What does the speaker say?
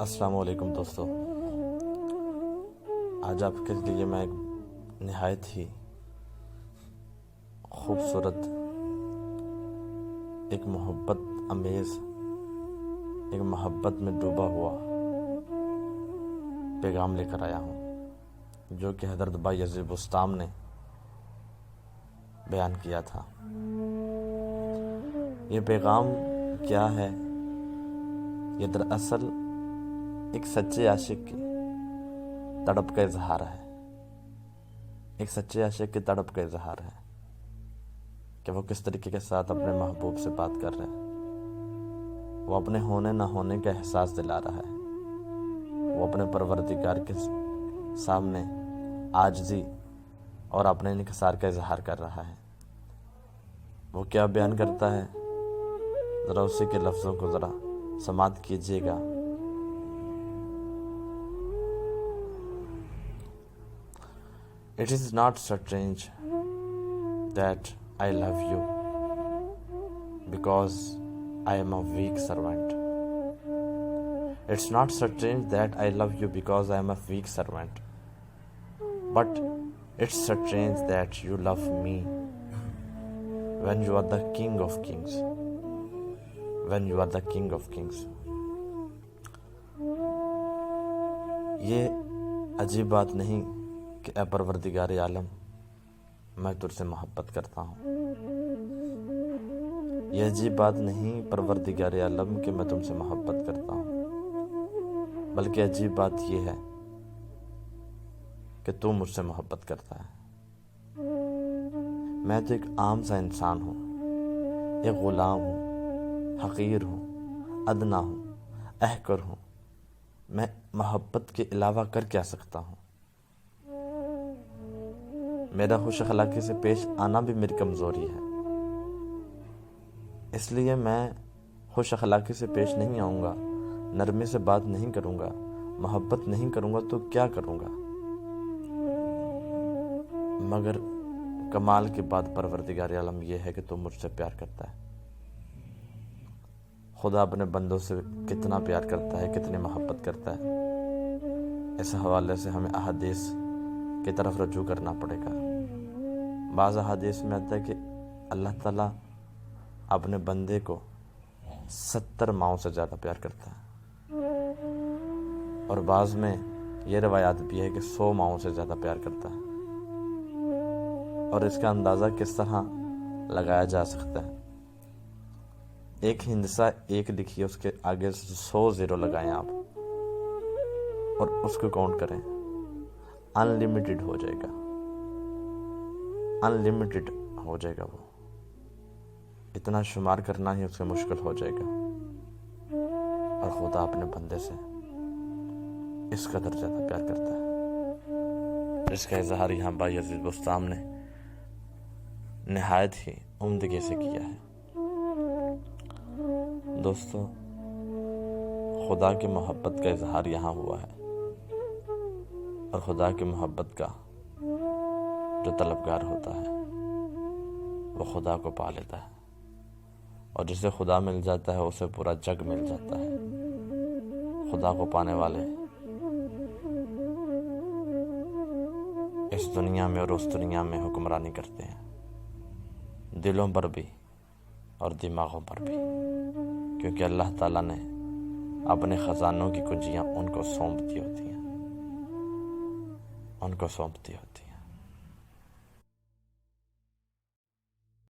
السلام علیکم دوستو، آج آپ کے لیے میں ایک نہایت ہی خوبصورت، ایک محبت امیز، ایک محبت میں ڈوبا ہوا پیغام لے کر آیا ہوں، جو کہ حضرت بایزید بسطام نے بیان کیا تھا۔ یہ پیغام کیا ہے؟ یہ دراصل ایک سچے عاشق کی تڑپ کا اظہار ہے، ایک سچے عاشق کی تڑپ کا اظہار ہے کہ وہ کس طریقے کے ساتھ اپنے محبوب سے بات کر رہے ہیں۔ وہ اپنے ہونے نہ ہونے کا احساس دلا رہا ہے، وہ اپنے پروردگار کے سامنے عاجزی اور اپنے انکسار کا اظہار کر رہا ہے۔ وہ کیا بیان کرتا ہے؟ ذرا اسی کے لفظوں کو ذرا سماعت کیجیے گا۔ It is not strange that I love you because I am a weak servant. It's not strange that I love you because I am a weak servant. But it's strange that you love me when you are the King of Kings. When you are the King of Kings. یہ عجیب بات نہیں کہ اے پروردگار عالم، میں تجھ سے محبت کرتا ہوں۔ یہ عجیب بات نہیں پروردگار عالم کہ میں تم سے محبت کرتا ہوں، بلکہ عجیب بات یہ ہے کہ تو مجھ سے محبت کرتا ہے۔ میں تو ایک عام سا انسان ہوں، ایک غلام ہوں، حقیر ہوں، ادنا ہوں، احقر ہوں۔ میں محبت کے علاوہ کر کیا سکتا ہوں؟ میرا خوش اخلاقی سے پیش آنا بھی میری کمزوری ہے، اس لیے میں خوش اخلاقی سے پیش نہیں آؤں گا، نرمی سے بات نہیں کروں گا، محبت نہیں کروں گا تو کیا کروں گا؟ مگر کمال کی بات پروردگار عالم یہ ہے کہ تو مجھ سے پیار کرتا ہے۔ خدا اپنے بندوں سے کتنا پیار کرتا ہے، کتنی محبت کرتا ہے، اس حوالے سے ہمیں احادیث کی طرف رجوع کرنا پڑے گا۔ بعض احادیث میں آتا ہے کہ اللہ تعالیٰ اپنے بندے کو 70 ماؤں سے زیادہ پیار کرتا ہے، اور بعض میں یہ روایات بھی ہے کہ 100 ماؤں سے زیادہ پیار کرتا ہے۔ اور اس کا اندازہ کس طرح لگایا جا سکتا ہے؟ ایک ہندسہ ایک لکھیے، اس کے آگے 100 زیرو لگائیں آپ، اور اس کو کاؤنٹ کریں، انلیمیٹڈ ہو جائے گا، انلیمیٹڈ ہو جائے گا۔ وہ اتنا شمار کرنا ہی اس سے مشکل ہو جائے گا، اور خدا اپنے بندے سے اس قدر زیادہ پیار کرتا ہے۔ اس کا اظہار یہاں بایزید بسطام نے نہایت ہی عمدگی سے کیا ہے۔ دوستو، خدا کی محبت کا اظہار یہاں ہوا ہے، اور خدا کی محبت کا جو طلبگار ہوتا ہے وہ خدا کو پا لیتا ہے، اور جسے خدا مل جاتا ہے اسے پورا جگ مل جاتا ہے۔ خدا کو پانے والے اس دنیا میں اور اس دنیا میں حکمرانی کرتے ہیں، دلوں پر بھی اور دماغوں پر بھی، کیونکہ اللہ تعالیٰ نے اپنے خزانوں کی کنجیاں ان کو سونپ دی ہوتی ہیں، ان کو سونپ دی ہوتی ہیں۔